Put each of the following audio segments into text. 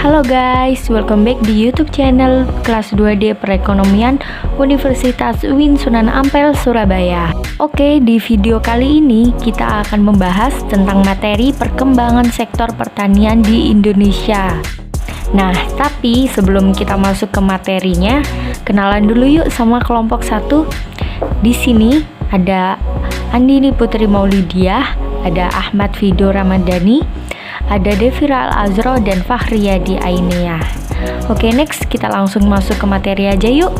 Halo guys, welcome back di YouTube channel kelas 2D Perekonomian Universitas UIN Sunan Ampel, Surabaya. Oke, di video kali ini kita akan membahas tentang materi perkembangan sektor pertanian di Indonesia. Nah, tapi sebelum kita masuk ke materinya, kenalan dulu yuk sama kelompok 1. Di sini ada Andini Putri Maulidiah, ada Ahmad Fido Ramadhani, ada Devira Al-Azro dan Fahriyadi Ainiyah. Oke, next kita langsung masuk ke materi aja yuk.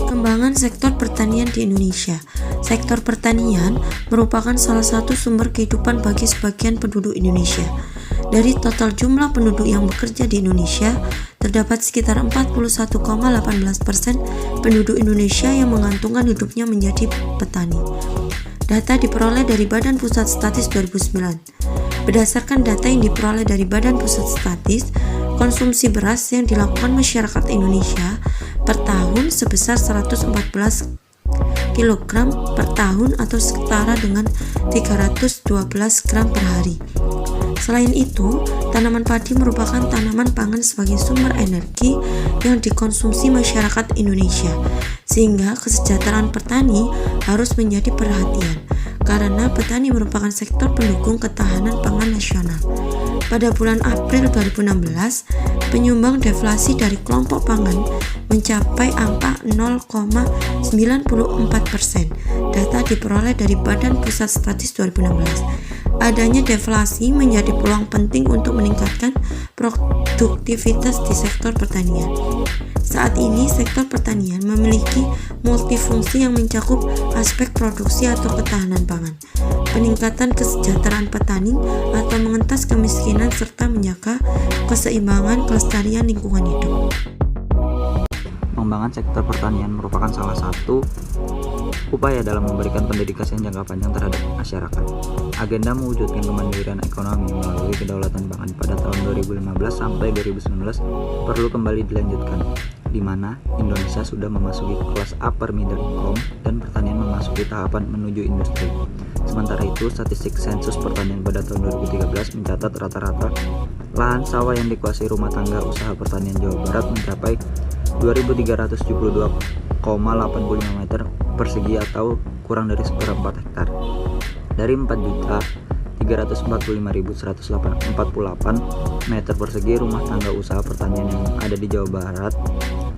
Perkembangan sektor pertanian di Indonesia. Sektor pertanian merupakan salah satu sumber kehidupan bagi sebagian penduduk Indonesia. Dari total jumlah penduduk yang bekerja di Indonesia, terdapat sekitar 41,18% penduduk Indonesia yang menggantungkan hidupnya menjadi petani. Data diperoleh dari Badan Pusat Statistik 2009. Berdasarkan data yang diperoleh dari Badan Pusat Statistik, konsumsi beras yang dilakukan masyarakat Indonesia per tahun sebesar 114 kg per tahun atau setara dengan 312 gram per hari. Selain itu, tanaman padi merupakan tanaman pangan sebagai sumber energi yang dikonsumsi masyarakat Indonesia, sehingga kesejahteraan petani harus menjadi perhatian, karena petani merupakan sektor pendukung ketahanan pangan nasional. Pada bulan April 2016, penyumbang deflasi dari kelompok pangan mencapai angka 0,94%. Data diperoleh dari Badan Pusat Statistik 2016. Adanya deflasi menjadi peluang penting untuk meningkatkan produktivitas di sektor pertanian. Saat ini, sektor pertanian memiliki multifungsi yang mencakup aspek produksi atau ketahanan pangan, peningkatan kesejahteraan petani atau mengentas kemiskinan, serta menjaga keseimbangan kelestarian lingkungan hidup. Pengembangan sektor pertanian merupakan salah satu upaya dalam memberikan pendidikan jangka panjang terhadap masyarakat. Agenda mewujudkan kemandirian ekonomi melalui kedaulatan pangan pada tahun 2015 sampai 2019 perlu kembali dilanjutkan, di mana Indonesia sudah memasuki kelas upper middle income dan pertanian memasuki tahapan menuju industri. Sementara itu, statistik sensus pertanian pada tahun 2013 mencatat rata-rata lahan sawah yang dikuasai rumah tangga usaha pertanian Jawa Barat mencapai 2.372,85 meter persegi atau kurang dari seperempat hektar. Dari 4.345.148 meter persegi rumah tangga usaha pertanian yang ada di Jawa Barat,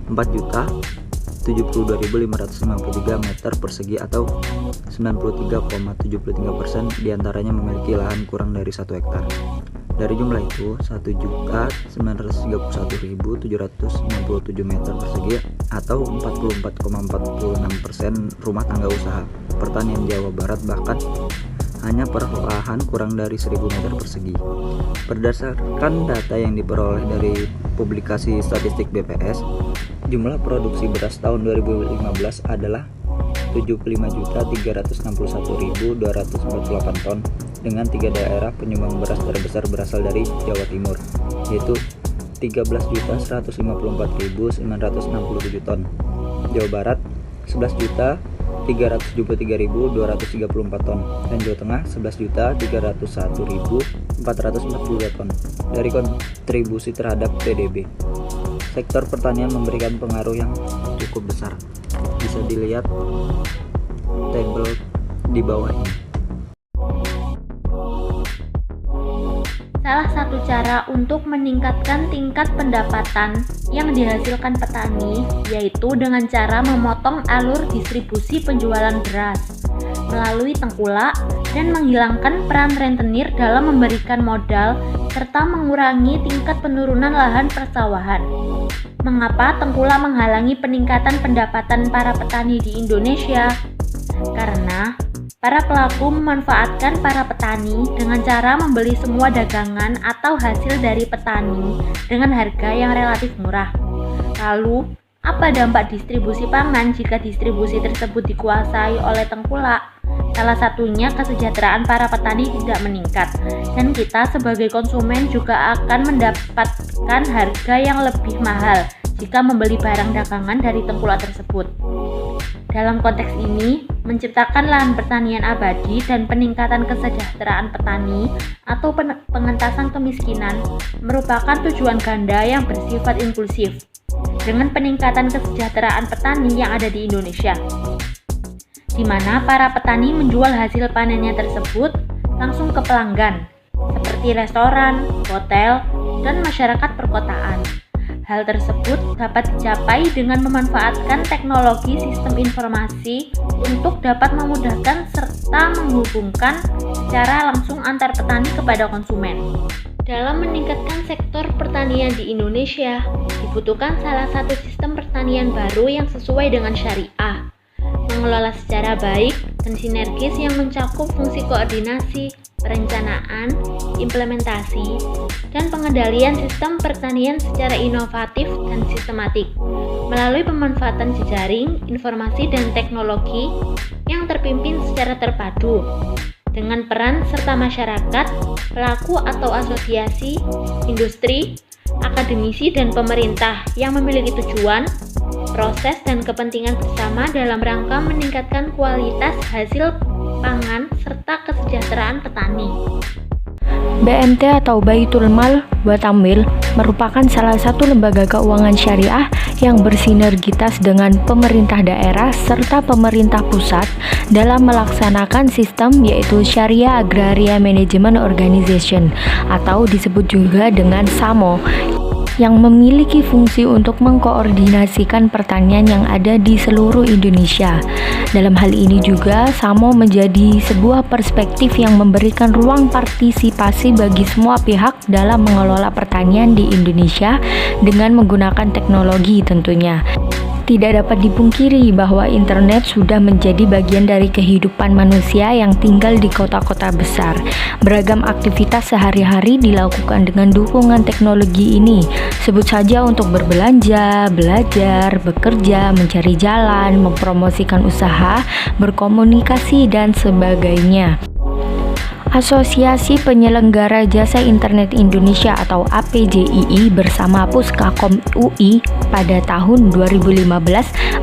4.072.553 meter persegi atau 93,73% diantaranya memiliki lahan kurang dari 1 hektar. Dari jumlah itu, 1.931.797 meter persegi atau 44,46% rumah tangga usaha pertanian Jawa Barat bahkan hanya perlahan kurang dari 1.000 meter persegi. Berdasarkan data yang diperoleh dari publikasi statistik BPS, jumlah produksi beras tahun 2015 adalah 75.361.248 ton dengan 3 daerah penyumbang beras terbesar berasal dari Jawa Timur, yaitu 13.154.967 ton, Jawa Barat 11.373.234 ton, dan Jawa Tengah 11.301.442 ton. Dari kontribusi terhadap PDB, sektor pertanian memberikan pengaruh yang cukup besar. Bisa dilihat tabel di bawah ini. Salah satu cara untuk meningkatkan tingkat pendapatan yang dihasilkan petani yaitu dengan cara memotong alur distribusi penjualan beras melalui tengkulak dan menghilangkan peran rentenir dalam memberikan modal serta mengurangi tingkat penurunan lahan persawahan. Mengapa tengkulak menghalangi peningkatan pendapatan para petani di Indonesia? Karena para pelaku memanfaatkan para petani dengan cara membeli semua dagangan atau hasil dari petani dengan harga yang relatif murah. Lalu, apa dampak distribusi pangan jika distribusi tersebut dikuasai oleh tengkulak? Salah satunya kesejahteraan para petani tidak meningkat, dan kita sebagai konsumen juga akan mendapatkan harga yang lebih mahal jika membeli barang dagangan dari tengkulak tersebut. Dalam konteks ini, menciptakan lahan pertanian abadi dan peningkatan kesejahteraan petani atau pengentasan kemiskinan merupakan tujuan ganda yang bersifat inklusif dengan peningkatan kesejahteraan petani yang ada di Indonesia, di mana para petani menjual hasil panennya tersebut langsung ke pelanggan seperti restoran, hotel, dan masyarakat perkotaan. Hal tersebut dapat dicapai dengan memanfaatkan teknologi sistem informasi untuk dapat memudahkan serta menghubungkan secara langsung antar petani kepada konsumen. Dalam meningkatkan sektor pertanian di Indonesia, dibutuhkan salah satu sistem pertanian baru yang sesuai dengan syariah, mengelola secara baik dan sinergis yang mencakup fungsi koordinasi, perencanaan, implementasi, dan pengendalian sistem pertanian secara inovatif dan sistematik melalui pemanfaatan jejaring, informasi, dan teknologi yang terpimpin secara terpadu dengan peran serta masyarakat, pelaku atau asosiasi, industri, akademisi, dan pemerintah yang memiliki tujuan, proses, dan kepentingan bersama dalam rangka meningkatkan kualitas hasil pangan serta kesejahteraan petani. BMT atau Baitul Mal wa Tamwil merupakan salah satu lembaga keuangan syariah yang bersinergitas dengan pemerintah daerah serta pemerintah pusat dalam melaksanakan sistem yaitu Syariah Agraria Management Organization atau disebut juga dengan SAMO, yang memiliki fungsi untuk mengkoordinasikan pertanian yang ada di seluruh Indonesia. Dalam hal ini juga, SAMO menjadi sebuah perspektif yang memberikan ruang partisipasi bagi semua pihak dalam mengelola pertanian di Indonesia dengan menggunakan teknologi tentunya. Tidak dapat dipungkiri bahwa internet sudah menjadi bagian dari kehidupan manusia yang tinggal di kota-kota besar. Beragam aktivitas sehari-hari dilakukan dengan dukungan teknologi ini. Sebut saja untuk berbelanja, belajar, bekerja, mencari jalan, mempromosikan usaha, berkomunikasi, dan sebagainya. Asosiasi Penyelenggara Jasa Internet Indonesia atau APJII bersama Puskakom UI pada tahun 2015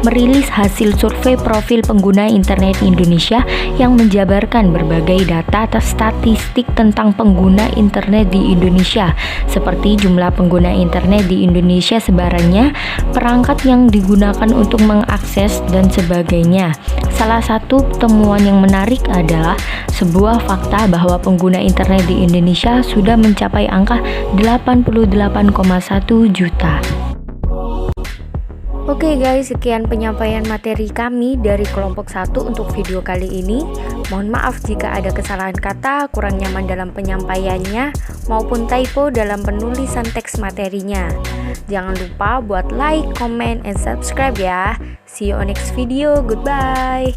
merilis hasil survei profil pengguna internet Indonesia yang menjabarkan berbagai data atau statistik tentang pengguna internet di Indonesia, seperti jumlah pengguna internet di Indonesia sebarannya, perangkat yang digunakan untuk mengakses, dan sebagainya. Salah satu temuan yang menarik adalah sebuah fakta bahwa pengguna internet di Indonesia sudah mencapai angka 88,1 juta. Oke guys, sekian penyampaian materi kami dari kelompok 1 untuk video kali ini. Mohon maaf jika ada kesalahan kata, kurang nyaman dalam penyampaiannya, maupun typo dalam penulisan teks materinya. Jangan lupa buat like, comment, and subscribe ya. See you on next video. Goodbye.